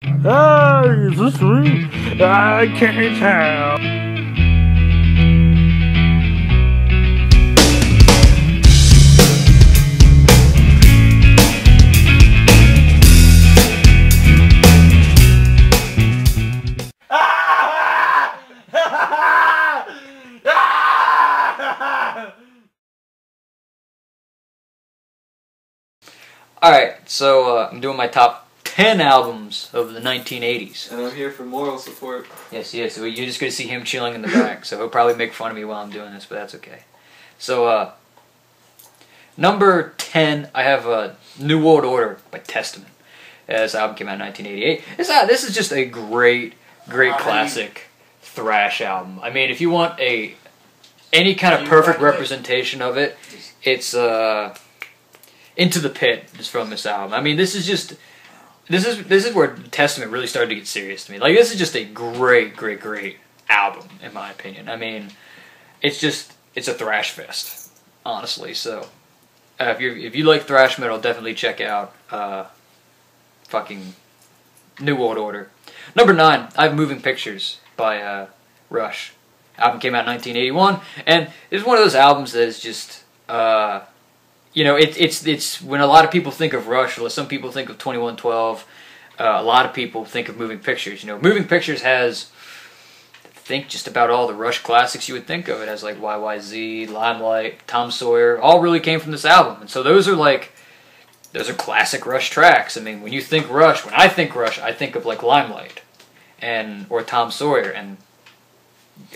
Ah, is this me? I can't tell. Alright, so I'm doing my top 10 albums of the 1980s. And I'm here for moral support. Yes, so you're just going to see him chilling in the back, so he'll probably make fun of me while I'm doing this, but that's okay. So, number 10, I have New World Order by Testament. This album came out in 1988. This is just a great classic thrash album. I mean, if you want any kind of perfect representation of it, it's Into the Pit is from this album. I mean, this is where Testament really started to get serious to me. Like, this is just a great album, in my opinion. I mean, it's a thrash fest, honestly. So, if you like thrash metal, definitely check out fucking New World Order. Number 9, I have Moving Pictures by Rush. Album came out in 1981, and it's one of those albums that is just you know, it's when a lot of people think of Rush, or some people think of 2112, a lot of people think of Moving Pictures. You know, Moving Pictures has, I think, just about all the Rush classics you would think of. It has like YYZ, Limelight, Tom Sawyer, all really came from this album. And so those are classic Rush tracks. I mean, when you think Rush, when I think Rush, I think of like Limelight or Tom Sawyer, and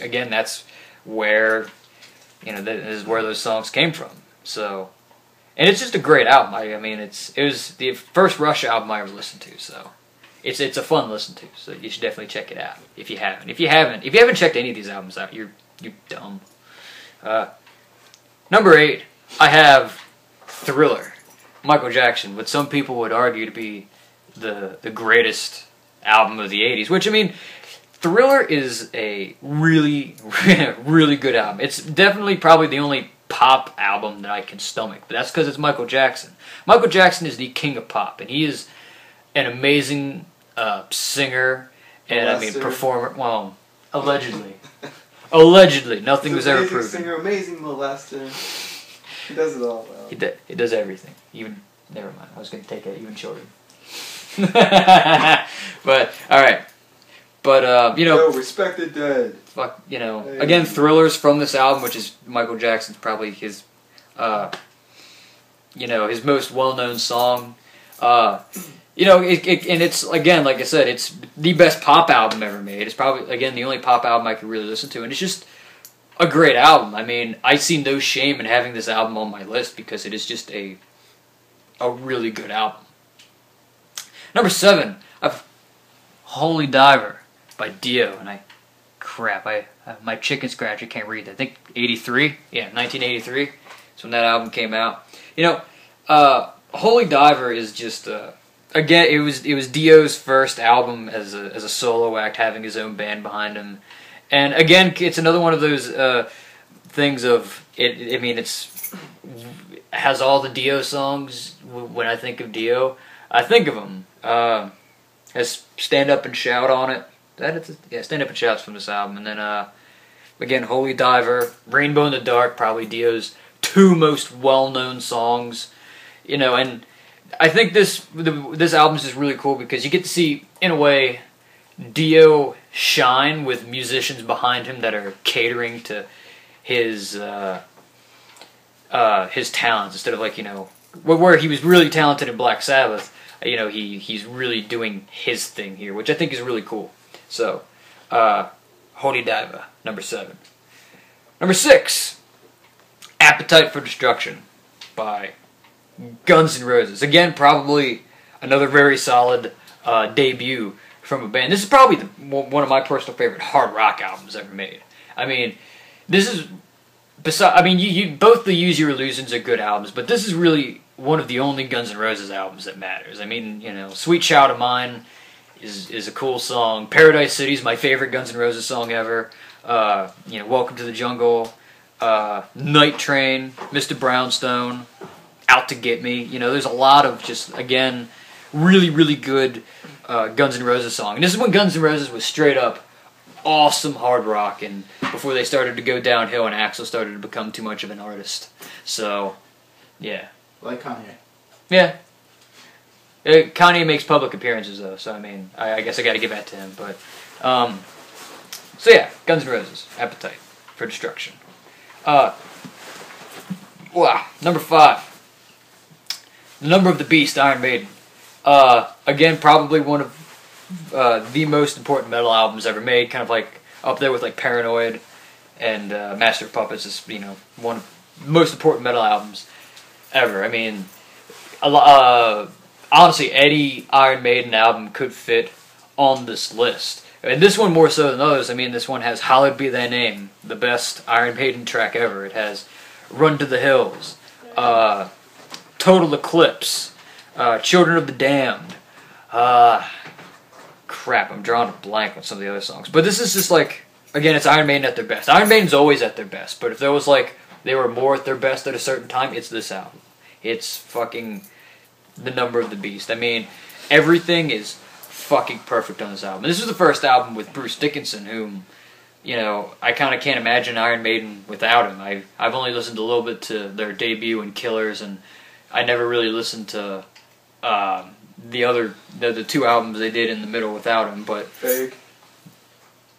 again, that's where, you know, this is where those songs came from. So. And it's just a great album. I mean, it was the first Rush album I ever listened to, so it's a fun listen to. So you should definitely check it out if you haven't. If you haven't checked any of these albums out, you're dumb. Number 8, I have Thriller, Michael Jackson, what some people would argue to be the greatest album of the 80s. Which, I mean, Thriller is a really good album. It's definitely probably the only pop album that I can stomach, but that's because it's Michael Jackson. Michael Jackson is the king of pop, and he is an amazing singer and I mean performer. Well, allegedly, nothing was ever proven. Singer, amazing molester. He does it all well. He does everything. Even never mind. I was going to take it even shorter. But all right. But, you know... Yo, respect the dead. Fuck, you know... Hey. Again, Thriller's from this album, which is Michael Jackson's probably his, you know, his most well-known song. You know, and it's, again, like I said, it's the best pop album ever made. It's probably, again, the only pop album I could really listen to. And it's just a great album. I mean, I see no shame in having this album on my list because it is just a really good album. Number 7, I've Holy Diver by Dio, and my chicken scratch, I can't read that. I think 83, yeah, 1983. That's when that album came out. You know, Holy Diver is just again, it was Dio's first album as a solo act, having his own band behind him, and again, it's another one of those things of it. I mean, it has all the Dio songs. When I think of Dio, I think of him. Has Stand Up and Shout on it. Yeah, Stand Up and Shout's from this album. And then, again, Holy Diver, Rainbow in the Dark, probably Dio's 2 most well-known songs. You know, and I think this album is just really cool because you get to see, in a way, Dio shine with musicians behind him that are catering to his talents instead of, like, you know, where he was really talented in Black Sabbath. You know, he's really doing his thing here, which I think is really cool. So, Holy Diver, number 7. Number 6, Appetite for Destruction by Guns N' Roses. Again, probably another very solid debut from a band. This is probably one of my personal favorite hard rock albums ever made. I mean, this is... I mean, you both the Use Your Illusions are good albums, but this is really one of the only Guns N' Roses albums that matters. I mean, you know, Sweet Child of Mine is a cool song. Paradise City is my favorite Guns N' Roses song ever. You know, Welcome to the Jungle, Night Train, Mr. Brownstone, Out to Get Me. You know, there's a lot of just, again, really good Guns N' Roses song. And this is when Guns N' Roses was straight up awesome hard rock, and before they started to go downhill and Axl started to become too much of an artist. So, yeah. Like Kanye. Yeah. Kanye makes public appearances though, so I mean, I guess I gotta give that to him, but, so yeah, Guns N' Roses, Appetite for Destruction. Number 5. The Number of the Beast, Iron Maiden. Again, probably one of the most important metal albums ever made, kind of like up there with like Paranoid and Master of Puppets is, you know, one of the most important metal albums ever. I mean, honestly, any Iron Maiden album could fit on this list. And this one more so than others. I mean, this one has Hallowed Be Thy Name, the best Iron Maiden track ever. It has Run to the Hills, Total Eclipse, Children of the Damned. Crap, I'm drawing a blank on some of the other songs. But this is just like, again, it's Iron Maiden at their best. Iron Maiden's always at their best, but if there was like, they were more at their best at a certain time, it's this album. It's fucking The Number of the Beast. I mean, everything is fucking perfect on this album. And this is the first album with Bruce Dickinson, whom, you know, I kind of can't imagine Iron Maiden without him. I've only listened a little bit to their debut and Killers, and I never really listened to the 2 albums they did in the middle without him, but Fake.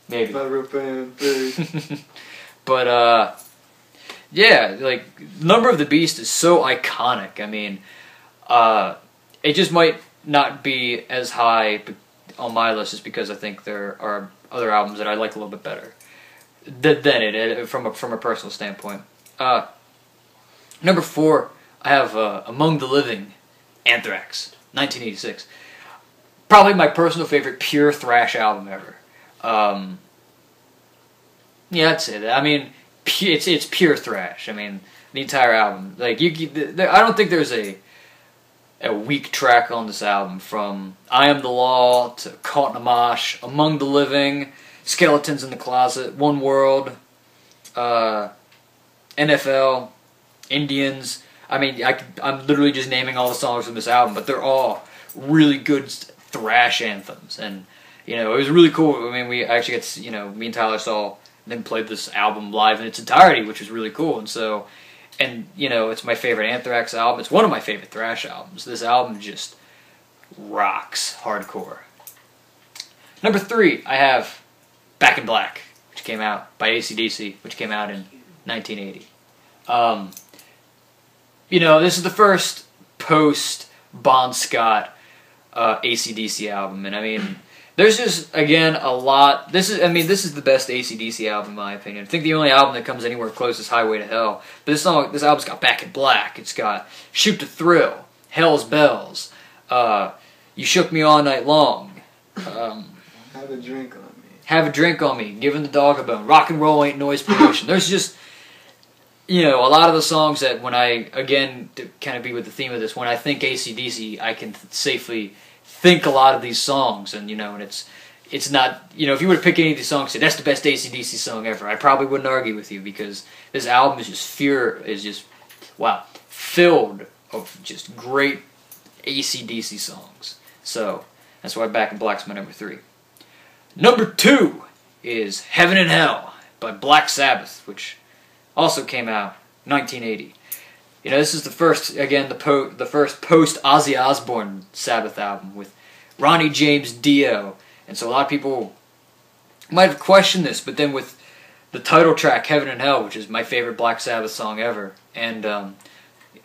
Maybe. Not a real band, fake. But yeah, like Number of the Beast is so iconic. I mean, it just might not be as high on my list just because I think there are other albums that I like a little bit better than it from a personal standpoint. Number 4, I have Among the Living, Anthrax, 1986. Probably my personal favorite pure thrash album ever. Yeah, I'd say that. I mean, it's pure thrash. I mean, the entire album. Like I don't think there's a weak track on this album. From I Am the Law to Caught in a Mosh, Among the Living, Skeletons in the Closet, One World, NFL, Indians. I mean, I'm literally just naming all the songs from this album, but they're all really good thrash anthems. And, you know, it was really cool. I mean, we actually got to, you know, me and Tyler saw them play this album live in its entirety, which was really cool. And so, and, you know, it's my favorite Anthrax album. It's one of my favorite thrash albums. This album just rocks hardcore. Number 3, I have Back in Black, which came out by AC/DC, which came out in 1980. You know, this is the first post-Bon Scott AC/DC album, and I mean, there's just, again, a lot. This is the best AC/DC album in my opinion. I think the only album that comes anywhere close is Highway to Hell. But this album's got Back in Black. It's got Shoot to Thrill, Hell's Bells, You Shook Me All Night Long, Have a Drink on Me. Have a Drink on Me, Giving the Dog a Bone, Rock and Roll Ain't Noise Pollution. There's just, you know, a lot of the songs that when I, again, to kind of be with the theme of this, when I think AC/DC, I can safely think a lot of these songs, and, you know, and it's not, you know, if you were to pick any of these songs, say, that's the best AC/DC song ever, I probably wouldn't argue with you, because this album is just wow, filled of just great AC/DC songs. So, that's why Back in Black's my number 3. Number 2 is Heaven and Hell by Black Sabbath, which also came out 1980. You know, this is the first, again, the first post-Ozzy Osbourne Sabbath album with Ronnie James Dio. And so a lot of people might have questioned this, but then with the title track, Heaven and Hell, which is my favorite Black Sabbath song ever, and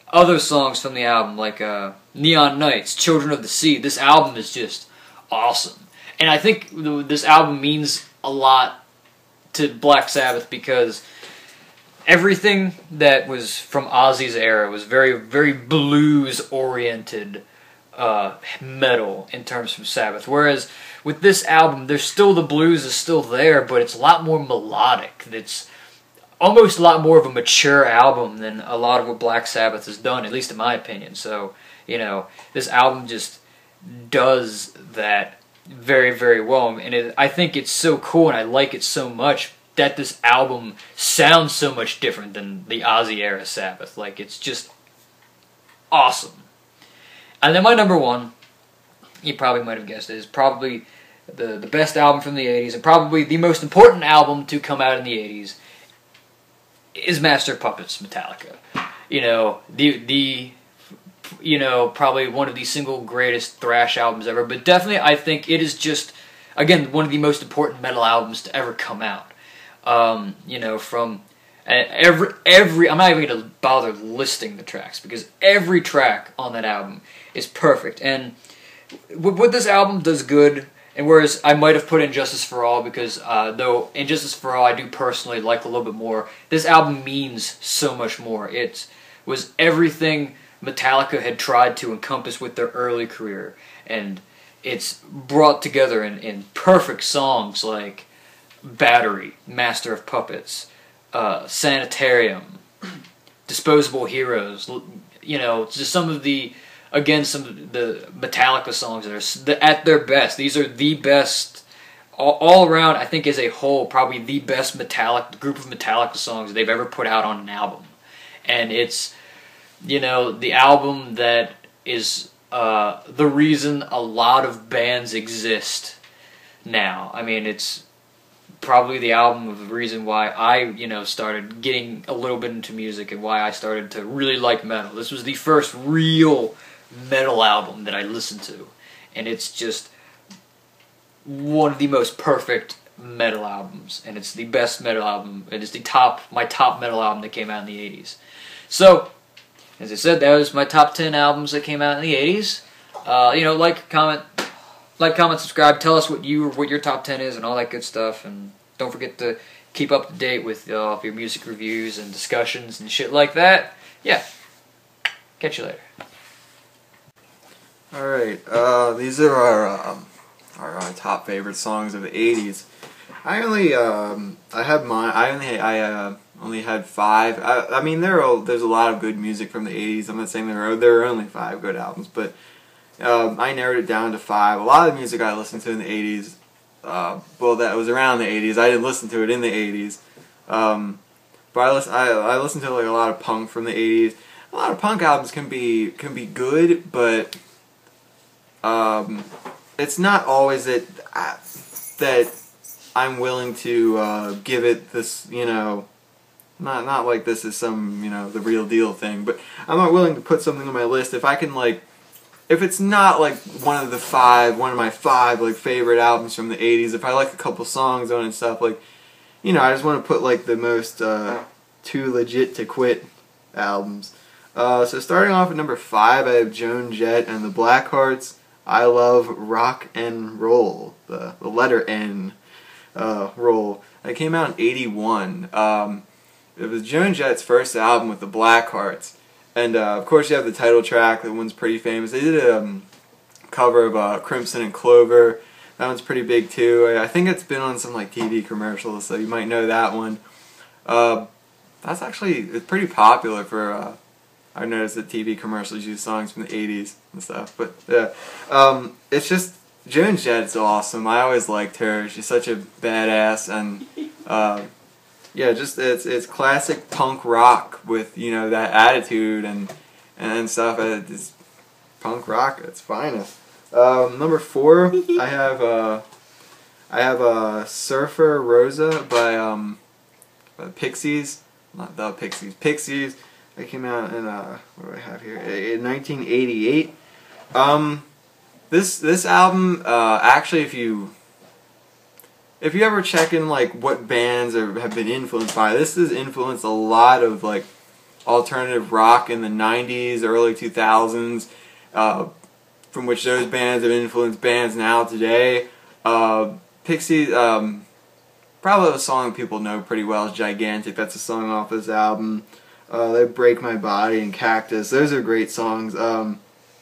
other songs from the album, like Neon Nights, Children of the Sea, this album is just awesome. And I think this album means a lot to Black Sabbath because everything that was from Ozzy's era was very, very blues-oriented metal in terms of Sabbath. Whereas with this album, there's still, the blues is still there, but it's a lot more melodic. It's almost a lot more of a mature album than a lot of what Black Sabbath has done, at least in my opinion. So, you know, this album just does that very, very well. And I think it's so cool, and I like it so much that this album sounds so much different than the Ozzy era Sabbath. Like, it's just awesome. And then my number 1 you probably might have guessed it, is probably the best album from the 80s, and probably the most important album to come out in the 80s, is Master of Puppets, Metallica. You know, probably one of the single greatest thrash albums ever, but definitely I think it is just, again, one of the most important metal albums to ever come out. You know, from every I'm not even going to bother listing the tracks, because every track on that album is perfect. And what this album does good, and whereas I might have put Injustice for All, because though Injustice for All I do personally like a little bit more, this album means so much more. It was everything Metallica had tried to encompass with their early career, and it's brought together in perfect songs like Battery, Master of Puppets, Sanitarium, Disposable Heroes. You know, just some of the Metallica songs that are at their best. These are the best, all around, I think as a whole, probably the best group of Metallica songs they've ever put out on an album. And it's, you know, the album that is the reason a lot of bands exist now. I mean, it's probably the album of the reason why I, you know, started getting a little bit into music, and why I started to really like metal. This was the first real metal album that I listened to, and it's just one of the most perfect metal albums, and it's the best metal album. It is my top metal album that came out in the 80s. So, as I said, that was my top 10 albums that came out in the 80s. You know, like, comment, subscribe. Tell us what your top 10 is and all that good stuff. And don't forget to keep up to date with your music reviews and discussions and shit like that. Yeah. Catch you later. Alright, these are our top favorite songs of the 80s. I only had 5. I mean, there's a lot of good music from the 80s. I'm not saying there are only 5 good albums, but I narrowed it down to 5. A lot of the music I listened to in the 80s, well, that was around the 80s. I didn't listen to it in the 80s, but I listened to like a lot of punk from the 80s. A lot of punk albums can be good, but it's not always that I'm willing to give it this, you know, not like this is some, you know, the real deal thing, but I'm not willing to put something on my list if I can, like, if it's not like one of my 5 like favorite albums from the 80s. If I like a couple songs on it and stuff, like, you know, I just want to put like the most too legit to quit albums. So starting off at number 5, I have Joan Jett and the Blackhearts, I Love Rock and Roll, the letter N. Roll. It came out in '81. It was Joan Jett's first album with the Blackhearts, and of course you have the title track. That one's pretty famous. They did a cover of Crimson and Clover. That one's pretty big too. I think it's been on some like TV commercials, so you might know that one. It's pretty popular for. I've noticed that TV commercials use songs from the '80s and stuff, but yeah, it's just. Joan Jett's awesome. I always liked her. She's such a badass, and yeah, just it's classic punk rock with, you know, that attitude and stuff. It's punk rock at its finest. Number 4, I have Surfer Rosa by the Pixies, not the Pixies. Pixies. That came out in what do I have here? In 1988. This album, actually, if you ever check in like what bands have been influenced by, this has influenced a lot of like alternative rock in the 90s, early 2000s, from which those bands have influenced bands now today. Pixies, probably a song people know pretty well is Gigantic. That's a song off this album. They Break My Body and Cactus. Those are great songs.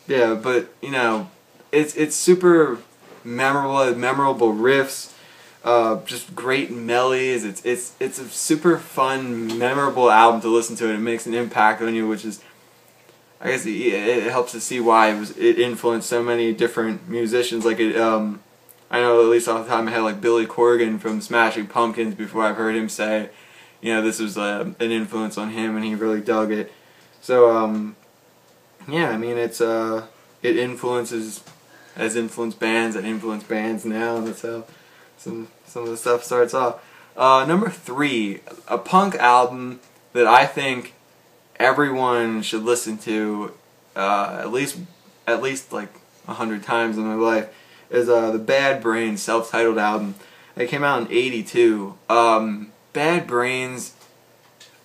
Yeah, but you know. It's super memorable riffs, just great melodies. It's a super fun, memorable album to listen to, and it makes an impact on you, which is, I guess, it helps to see why it influenced so many different musicians. Like I know at least off the top of my head, like Billy Corgan from Smashing Pumpkins. Before I've heard him say, you know, this was an influence on him, and he really dug it. So yeah, I mean it influences has influenced bands and influence bands now, and that's how some of the stuff starts off. Number 3, a punk album that I think everyone should listen to at least like 100 times in their life is the Bad Brains self-titled album. It came out in '82. Bad Brains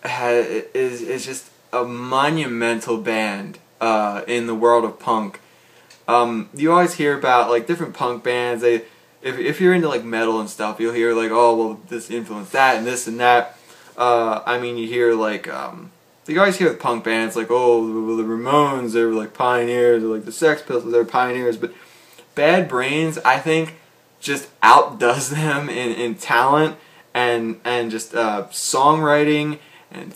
is just a monumental band in the world of punk. You always hear about like different punk bands. If you're into like metal and stuff, you'll hear like, oh well, this influenced that and this and that. I mean, you hear like you always hear with punk bands like, oh, the Ramones, they were like pioneers, or like the Sex Pistols, they were pioneers. But Bad Brains, I think, just outdoes them in talent and just songwriting and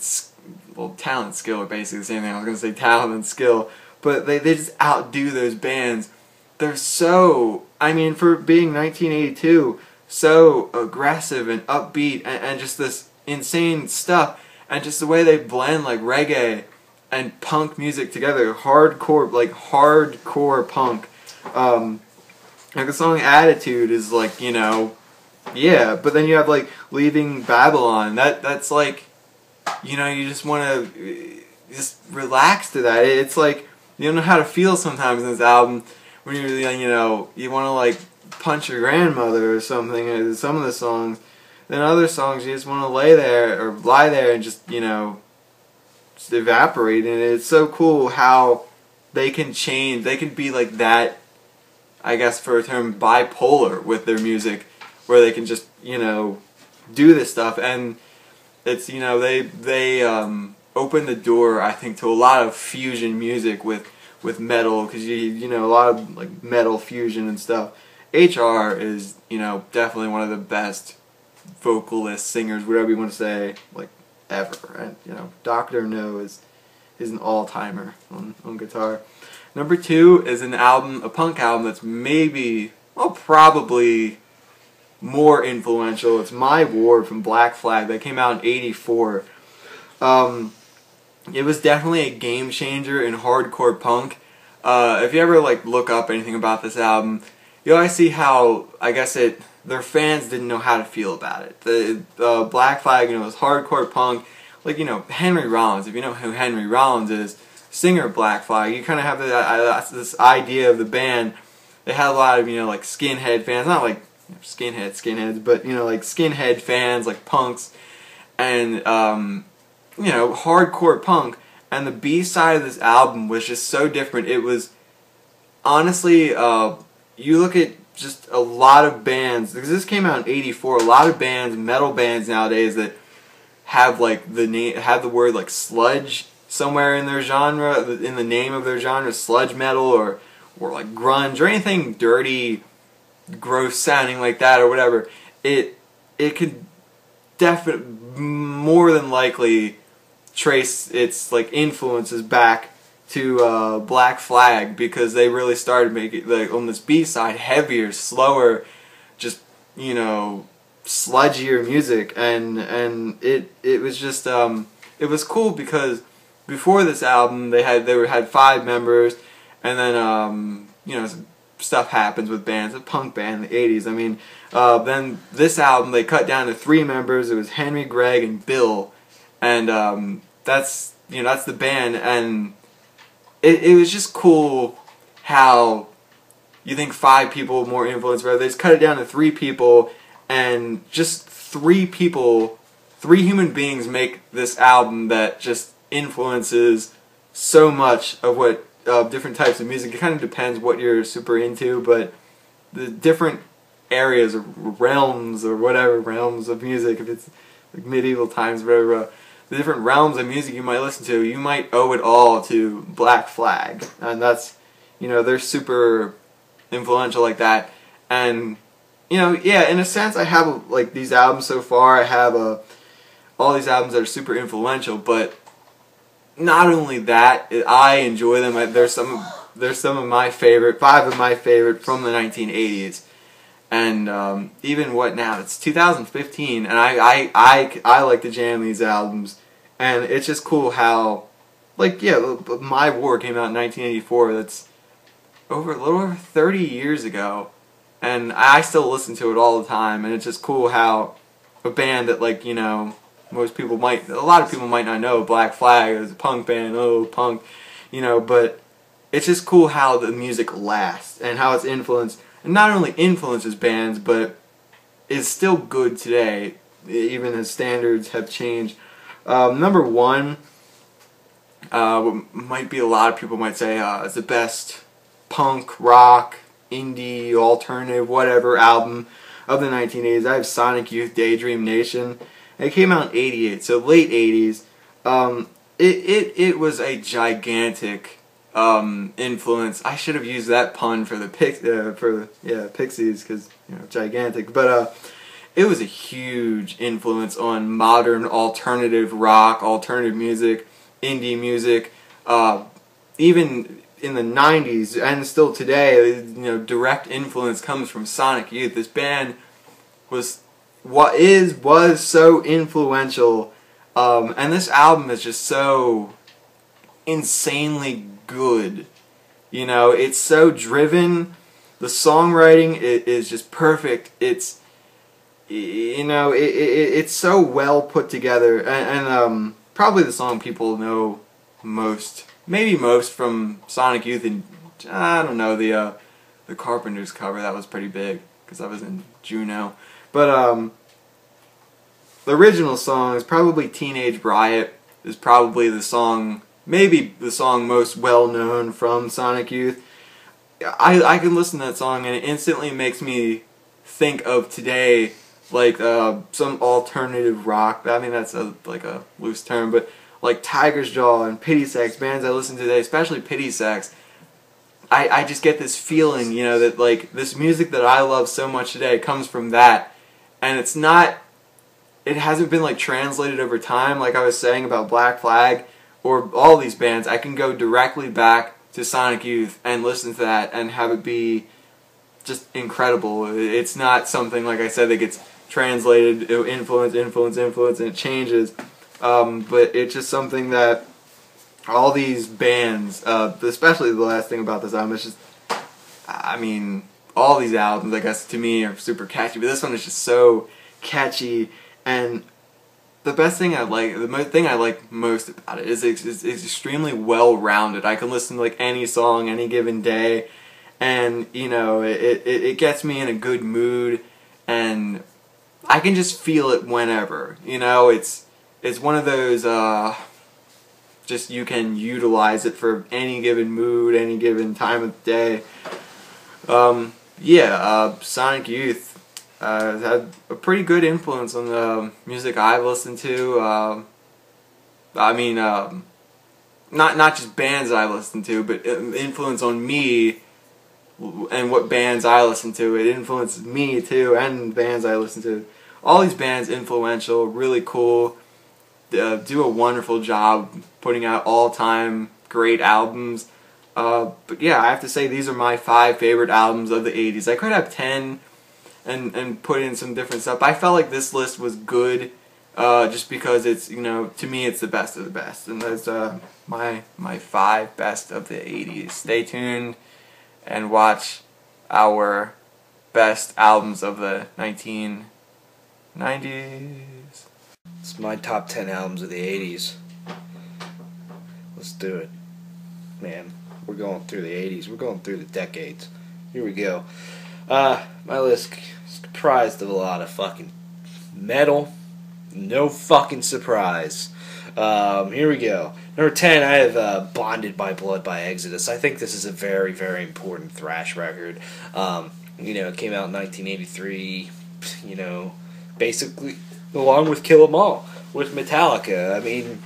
talent and skill are basically the same thing. I was gonna say talent and skill, but they just outdo those bands. They're so, I mean, for being 1982, so aggressive and upbeat and just this insane stuff, and just the way they blend like reggae and punk music together, hardcore punk. Like the song Attitude is like, you know, yeah, but then you have like Leaving Babylon. That's like, you know, you just want to just relax to that. It's like you don't know how to feel sometimes in this album when you're, you know, you want to like punch your grandmother or something in some of the songs. Then other songs you just want to lie there and just, you know, just evaporate. And it's so cool how they can change. They can be like that, I guess for a term, bipolar with their music, where they can just, you know, do this stuff. And it's, you know, they open the door, I think, to a lot of fusion music with metal, because you know, a lot of like metal fusion and stuff. HR is, you know, definitely one of the best vocalists, singers, whatever you want to say, like ever. And you know, Dr. No is an all-timer on guitar. Number 2 is an album, a punk album that's maybe, well, probably more influential. It's My War from Black Flag. That came out in '84. It was definitely a game changer in hardcore punk. If you ever like look up anything about this album, you always see how, I guess their fans didn't know how to feel about it. The Black Flag, you know, was hardcore punk. Like, you know, Henry Rollins, if you know who Henry Rollins is, singer of Black Flag, you kind of have this idea of the band. They had a lot of, you know, like skinhead fans, not like skinheads, but, you know, like skinhead fans, like punks, and, you know, hardcore punk. And the B-side of this album was just so different. It was, honestly, you look at just a lot of bands, because this came out in '84, a lot of bands, metal bands nowadays, that have like have the word like sludge somewhere in their genre, in the name of their genre, sludge metal or like grunge or anything dirty, gross sounding like that or whatever. It could more than likely trace its like influences back to Black Flag, because they really started making, like, on this B-side, heavier, slower, just, you know, sludgier music, and it was just it was cool, because before this album they had 5 members, and then you know, stuff happens with bands, a punk band in the '80s. I mean, then this album they cut down to 3 members. It was Henry, Greg, and Bill, and that's, you know, that's the band. And it was just cool how you think 5 people more influence, rather they just cut it down to 3 people, and just 3 people, 3 human beings make this album that just influences so much of what different types of music. It kind of depends what you're super into, but the different areas or realms or whatever, realms of music, if it's like medieval times, whatever, the different realms of music you might listen to, you might owe it all to Black Flag. And that's, you know, they're super influential like that. And, you know, yeah, in a sense I have like these albums so far, I have all these albums that are super influential, but not only that, I enjoy them. There's some of my favorite, 5 of my favorite from the 1980s. And even what now? It's 2015, and I like to jam these albums, and it's just cool how, like, yeah, My War came out in 1984. That's a little over 30 years ago, and I still listen to it all the time. And it's just cool how a band that, like, you know, a lot of people might not know, Black Flag is a punk band, punk, you know, but it's just cool how the music lasts and how it's influenced, and not only influences bands, but is still good today, even as standards have changed. Number one, what might be a lot of people might say is the best punk, rock, indie, alternative, whatever album of the 1980s. I have Sonic Youth, Daydream Nation. It came out in '88, so late '80s. It was a gigantic influence. I should have used that pun for the Pixies, because, you know, gigantic. But it was a huge influence on modern alternative rock, alternative music, indie music. Even in the '90s and still today, you know, direct influence comes from Sonic Youth. This band was so influential, and this album is just so insanely good. You know, it's so driven. The songwriting is just perfect. It's, you know, it's so well put together, and probably the song people know most, maybe most, from Sonic Youth, and I don't know, the Carpenters cover. That was pretty big because I was in Juno. But the original song is probably Teenage Riot. Is probably the song, maybe the song most well known from Sonic Youth. I can listen to that song and it instantly makes me think of today, like some alternative rock. I mean, that's like a loose term, but like Tiger's Jaw and Pity Sex, bands I listen to today, especially Pity Sex. I just get this feeling, you know, that like this music that I love so much today comes from that. And it hasn't been like translated over time, like I was saying about Black Flag or all these bands. I can go directly back to Sonic Youth and listen to that and have it be just incredible. It's not something, like I said, that gets translated, influence, and it changes. But it's just something that all these bands, especially the last thing about this album, it's just, I mean, all these albums, I guess, to me are super catchy, but this one is just so catchy. And the best thing I like, the thing I like most about it is it's extremely well-rounded. I can listen to like any song any given day, and you know, it gets me in a good mood, and I can just feel it whenever. You know, it's one of those just, you can utilize it for any given mood, any given time of the day. Sonic Youth has had a pretty good influence on the music I've listened to. I mean, not just bands I listen to, but influence on me and what bands I listen to. It influences me too, and bands I listen to. All these bands influential, really cool, do a wonderful job putting out all-time great albums. But yeah, I have to say these are my 5 favorite albums of the 80s. I could have 10 and put in some different stuff. I felt like this list was good, just because it's, you know, to me it's the best of the best. And that's my 5 best of the 80s. Stay tuned and watch our best albums of the 1990s. It's my top 10 albums of the 80s. Let's do it. Man, we're going through the 80s. We're going through the decades. Here we go. My list is comprised of a lot of fucking metal. No fucking surprise. Here we go. Number 10, I have Bonded by Blood by Exodus. I think this is a very, very important thrash record. You know, it came out in 1983, you know, basically along with Kill 'Em All with Metallica. I mean,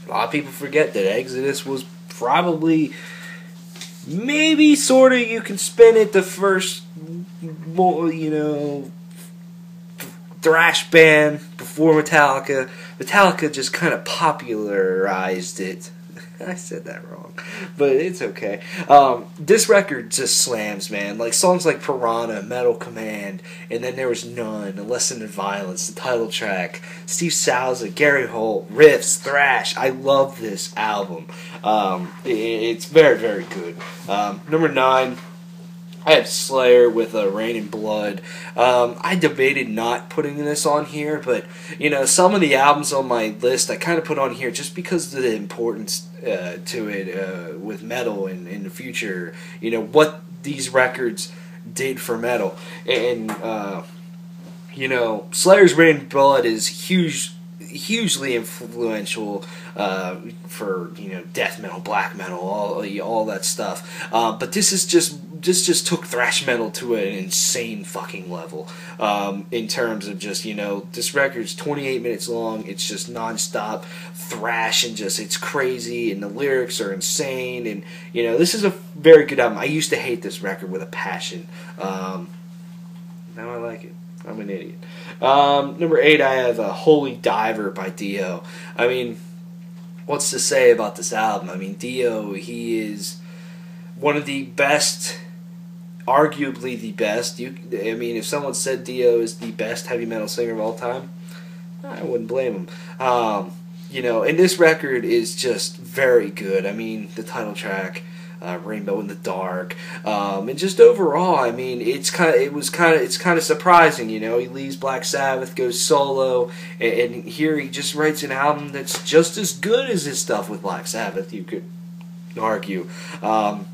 a lot of people forget that Exodus was probably, maybe sort of, you can spin it, the first, you know, thrash band before Metallica. Metallica just kind of popularized it. I said that wrong, but it's okay. This record just slams, man. Like songs like Piranha, Metal Command, and then there was None, A Lesson in Violence, the title track, Steve Souza, Gary Holt, riffs, thrash. I love this album. It's very, very good. Number 9. I have Slayer with Rain and Blood. I debated not putting this on here, but some of the albums on my list I kind of put on here just because of the importance to it with metal in the future. What these records did for metal, and Slayer's Rain and Blood is hugely influential for death metal, black metal, all that stuff. But this just took thrash metal to an insane fucking level. In terms of just this record's 28 minutes long. It's just nonstop thrash and it's crazy, and the lyrics are insane. And this is a very good album. I used to hate this record with a passion. Now I like it. I'm an idiot. Number 8, I have Holy Diver by Dio. I mean, what's to say about this album? I mean, Dio, he is one of the best, arguably the best. If someone said Dio is the best heavy metal singer of all time, I wouldn't blame him. And this record is just very good. I mean, the title track, Rainbow in the Dark, and just overall, I mean, it's kind of surprising. He leaves Black Sabbath, goes solo, and here he just writes an album that's just as good as his stuff with Black Sabbath, you could argue. And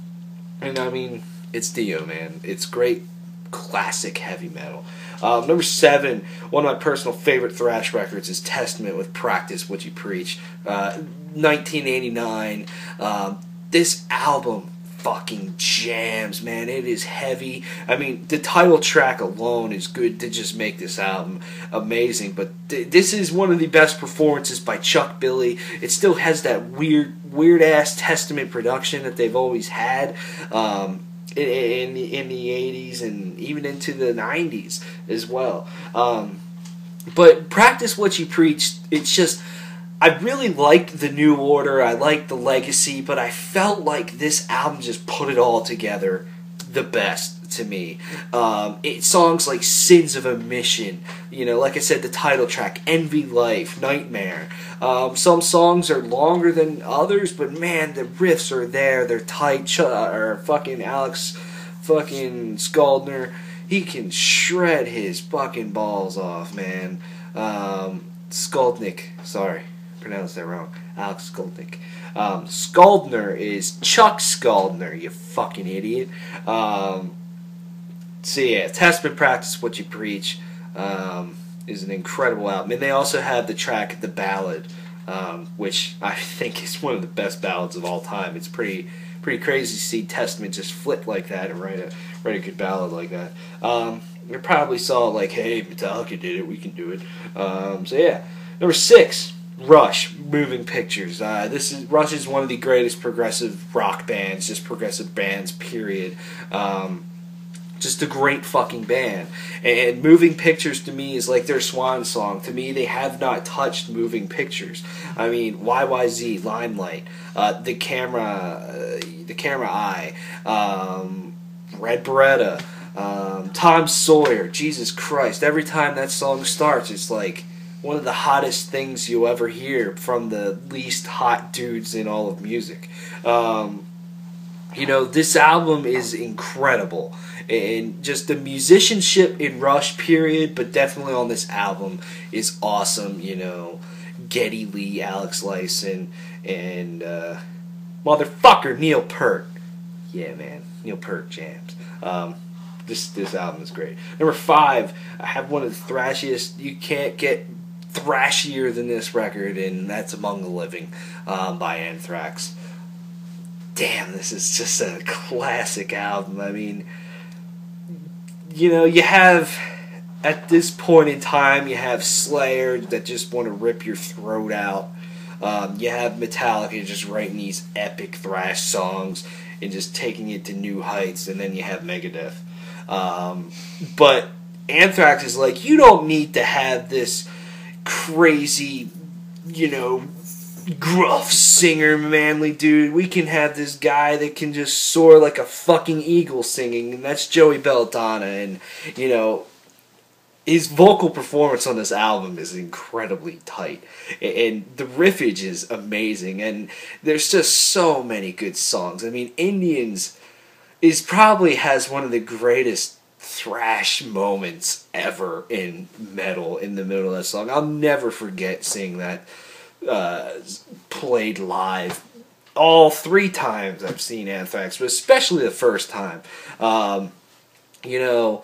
I mean, it's Dio, man. It's great classic heavy metal. Number 7, one of my personal favorite thrash records is Testament with Practice What You Preach. 1989. This album fucking jams, man. It is heavy. I mean, the title track alone is good to just make this album amazing. But this is one of the best performances by Chuck Billy. It still has that weird ass Testament production that they've always had in the 80s and even into the 90s as well. But Practice What You Preach, it's just, I really liked the New Order, I liked the Legacy, but I felt like this album just put it all together the best to me. Songs like Sins of Omission, like I said, the title track, Envy Life, Nightmare. Some songs are longer than others, but man, the riffs are there, they're tight. Fucking Alex fucking Skaldner, he can shred his fucking balls off, man. Skaldnik, sorry. Pronounced that wrong. Alex Skaldnik. Skaldner is Chuck Skaldner, you fucking idiot. So yeah, Testament, Practice What You Preach is an incredible album. And they also have the track The Ballad, which I think is one of the best ballads of all time. It's pretty crazy to see Testament just flip like that and write a good ballad like that. You probably saw like, hey, Metallica did it, we can do it. So yeah. Number 6, Rush, Moving Pictures. Rush is one of the greatest progressive rock bands, just progressive bands, period. Just a great fucking band. And Moving Pictures to me is like their swan song. To me, they have not touched Moving Pictures. I mean, YYZ, Limelight, The Camera Eye, Red Beretta, Tom Sawyer. Jesus Christ! Every time that song starts, it's like one of the hottest things you'll ever hear from the least hot dudes in all of music. This album is incredible. And just the musicianship in Rush, period, but definitely on this album is awesome. Geddy Lee, Alex Lifeson, and motherfucker Neil Peart. Yeah, man, Neil Peart jams. This album is great. Number 5, I have one of the thrashiest. You can't get thrashier than this record, and that's Among the Living by Anthrax. Damn, this is just a classic album. I mean, you have, at this point in time, you have Slayer that just want to rip your throat out. You have Metallica just writing these epic thrash songs and just taking it to new heights, and then you have Megadeth. But Anthrax is like, you don't need to have this crazy, gruff singer, manly dude. We can have this guy that can just soar like a fucking eagle singing, and that's Joey Belladonna. And, you know, his vocal performance on this album is incredibly tight, and the riffage is amazing, and there's just so many good songs. I mean, Indians is probably has one of the greatest thrash moments ever in metal in the middle of that song. I'll never forget seeing that played live. All 3 times I've seen Anthrax, but especially the first time. You know,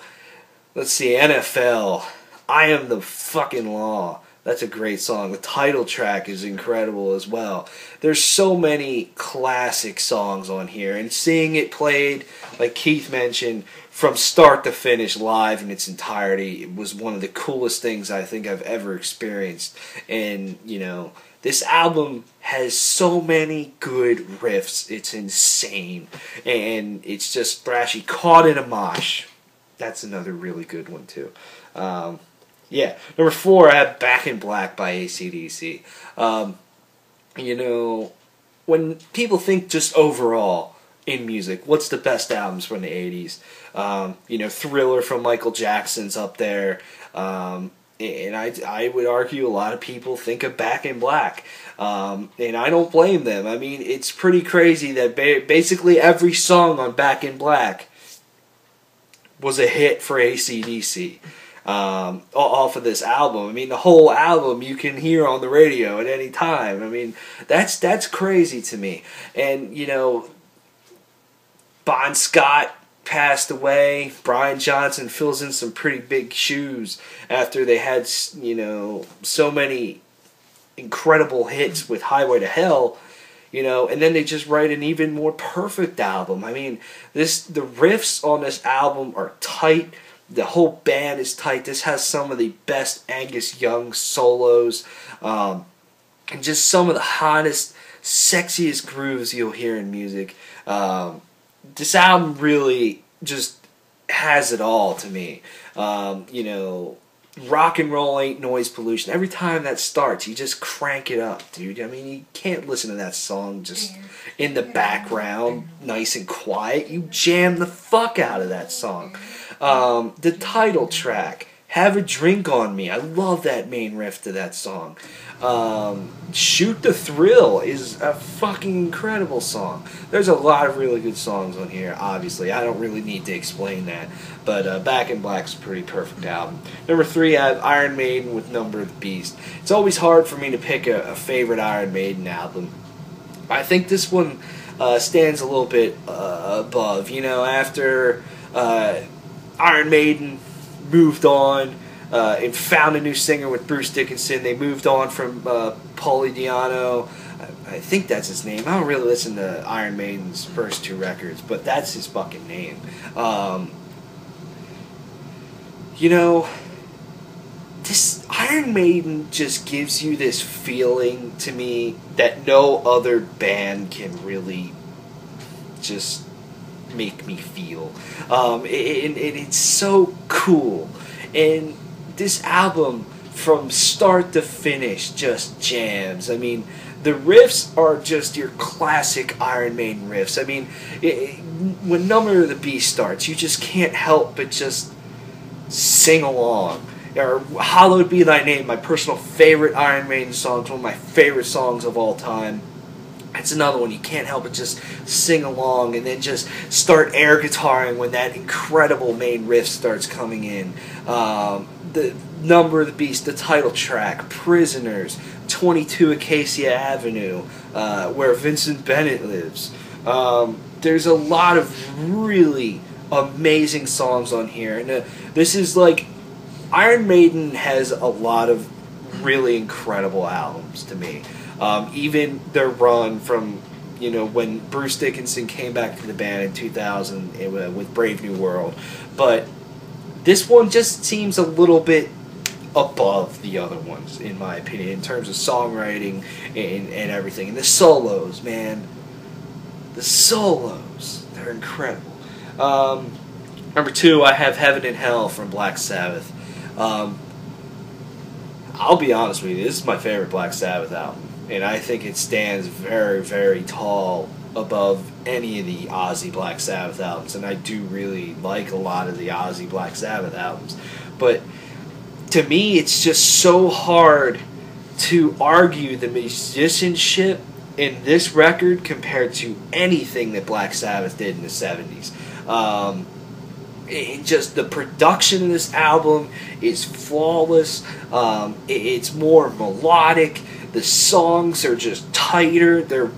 let's see, NFL, I Am the Fucking Law. That's a great song. The title track is incredible as well. There's so many classic songs on here, and seeing it played, like Keith mentioned, from start to finish live in its entirety, it was one of the coolest things I think I've ever experienced. And, you know, this album has so many good riffs. It's insane. And it's just thrashy. Caught in a Mosh. That's another really good one, too. Yeah. Number 4, I have Back in Black by AC/DC. You know, when people think just overall in music, what's the best albums from the 80s? You know, Thriller from Michael Jackson's up there. And I would argue a lot of people think of Back in Black. And I don't blame them. I mean, it's pretty crazy that basically every song on Back in Black was a hit for AC/DC. Off of this album. I mean, the whole album you can hear on the radio at any time. I mean, that's crazy to me. And, you know, Bon Scott passed away. Brian Johnson fills in some pretty big shoes after they had, you know, so many incredible hits with Highway to Hell, you know, and then they just write an even more perfect album. I mean, the riffs on this album are tight. The whole band is tight. This has some of the best Angus Young solos, and just some of the hottest, sexiest grooves you'll hear in music. This album really just has it all to me. You know, rock and roll ain't noise pollution. Every time that starts, you just crank it up, dude. I mean, you can't listen to that song just in the background, nice and quiet. You jam the fuck out of that song. The title track, Have a Drink on Me. I love that main riff to that song. Shoot the Thrill is a fucking incredible song. There's a lot of really good songs on here, obviously. I don't really need to explain that. But Back in Black's a pretty perfect album. Number 3, I have Iron Maiden with Number of the Beast. It's always hard for me to pick a favorite Iron Maiden album. I think this one stands a little bit above. You know, after Iron Maiden moved on and found a new singer with Bruce Dickinson. They moved on from Paulie Diano. I think that's his name. I don't really listen to Iron Maiden's first 2 records, but that's his fucking name. You know, this Iron Maiden just gives you this feeling to me that no other band can really just make me feel. It's so cool. And this album, from start to finish, just jams. I mean, the riffs are just your classic Iron Maiden riffs. I mean, when Number of the Beast starts, you just can't help but just sing along. Or Hallowed Be Thy Name, my personal favorite Iron Maiden song. It's one of my favorite songs of all time. It's another one you can't help but just sing along and then just start air guitaring when that incredible main riff starts coming in. The Number of the Beast, the title track, Prisoners, 22 Acacia Avenue, where Vincent Bennett lives. There's a lot of really amazing songs on here. And this is like, Iron Maiden has a lot of really incredible albums to me. Even their run from, you know, when Bruce Dickinson came back to the band in 2000 with Brave New World. But this one just seems a little bit above the other ones, in my opinion, in terms of songwriting and everything. And the solos, man. The solos, they're incredible. Number 2, I have Heaven and Hell from Black Sabbath. I'll be honest with you, this is my favorite Black Sabbath album. and I think it stands very, very tall above any of the Ozzy Black Sabbath albums, and I do really like a lot of the Ozzy Black Sabbath albums. But to me, it's just so hard to argue the musicianship in this record compared to anything that Black Sabbath did in the 70s. Just the production of this album is flawless. It's more melodic. The songs are just tighter. They're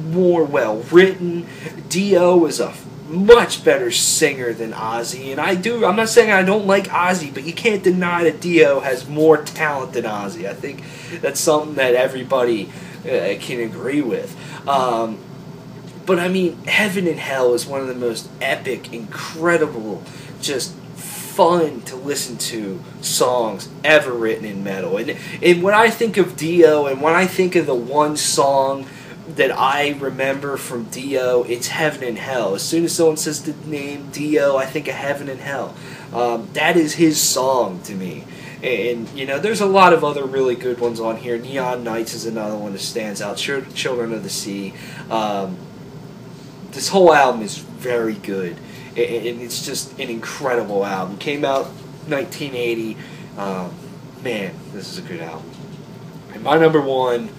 more well written. Dio is a much better singer than Ozzy, and I'm not saying I don't like Ozzy, but you can't deny that Dio has more talent than Ozzy. I think that's something that everybody can agree with. But I mean, Heaven and Hell is one of the most epic, incredible, just fun to listen to songs ever written in metal. And when I think of Dio, and when I think of the one song that I remember from Dio, it's Heaven and Hell. As soon as someone says the name Dio, I think of Heaven and Hell. That is his song to me. And, you know, there's a lot of other really good ones on here. Neon Nights is another one that stands out. Children of the Sea. This whole album is very good. And it's just an incredible album. Came out 1980. Man, this is a good album. And my number one,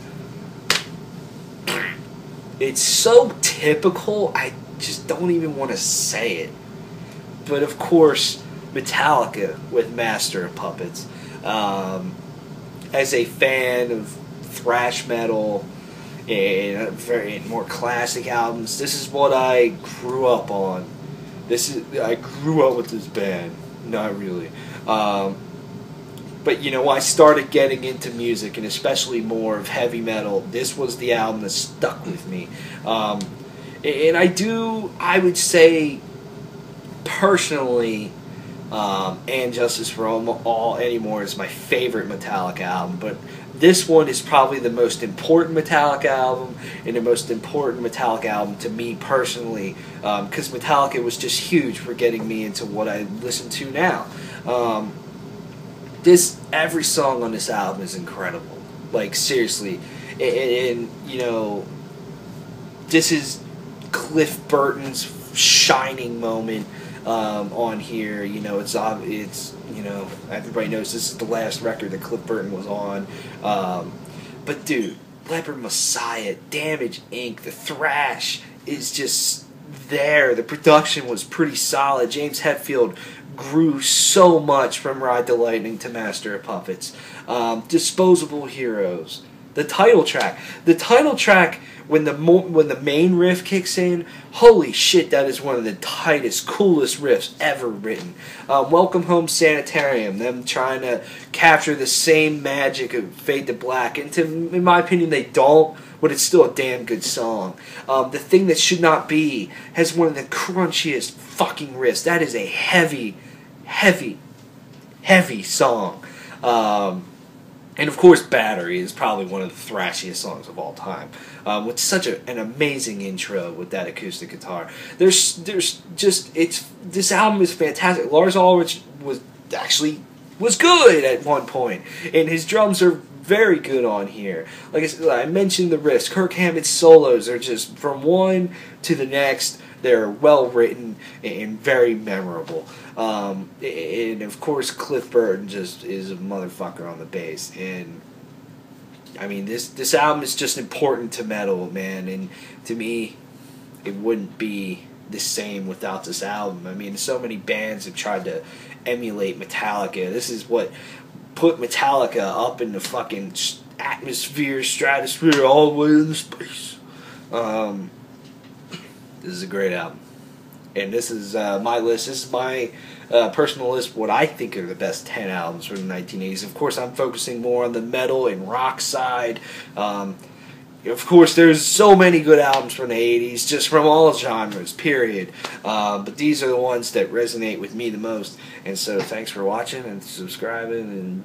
it's so typical, I just don't even want to say it. But of course, Metallica with Master of Puppets. As a fan of thrash metal and very more classic albums, this is what I grew up on. I grew up with this band. Not really. But, you know, I started getting into music, and especially more of heavy metal. This was the album that stuck with me. And I would say, personally, And Justice for All Anymore is my favorite Metallica album. But this one is probably the most important Metallica album, and the most important Metallica album to me personally, because Metallica was just huge for getting me into what I listen to now. Every song on this album is incredible. Like, seriously. And you know, this is Cliff Burton's shining moment on here. You know, it's you know, everybody knows this is the last record that Cliff Burton was on. But dude, Leopard Messiah, Damage Inc., the thrash is just there. The production was pretty solid. James Hetfield grew so much from Ride the Lightning to Master of Puppets. Disposable Heroes. The title track. When the main riff kicks in, holy shit, that is one of the tightest, coolest riffs ever written. Welcome Home Sanitarium, them trying to capture the same magic of Fade to Black. And in my opinion, they don't, but it's still a damn good song. The Thing That Should Not Be has one of the crunchiest fucking riffs. That is a heavy, heavy, heavy song. And of course, Battery is probably one of the thrashiest songs of all time, with such an amazing intro with that acoustic guitar. This album is fantastic. Lars Ulrich was good at one point, and his drums are very good on here. Like I mentioned, the riffs. Kirk Hammett's solos are just from one to the next. They're well written and very memorable. And of course, Cliff Burton just is a motherfucker on the bass. And I mean, this album is just important to metal, man. And to me, it wouldn't be the same without this album. I mean, so many bands have tried to emulate Metallica. This is what put Metallica up in the fucking atmosphere, stratosphere, all the way into space. This is a great album. And this is my list. This is my personal list, what I think are the best 10 albums from the 1980s. Of course, I'm focusing more on the metal and rock side. Of course, there's so many good albums from the 80s, just from all genres, period. But these are the ones that resonate with me the most. And so, thanks for watching and subscribing and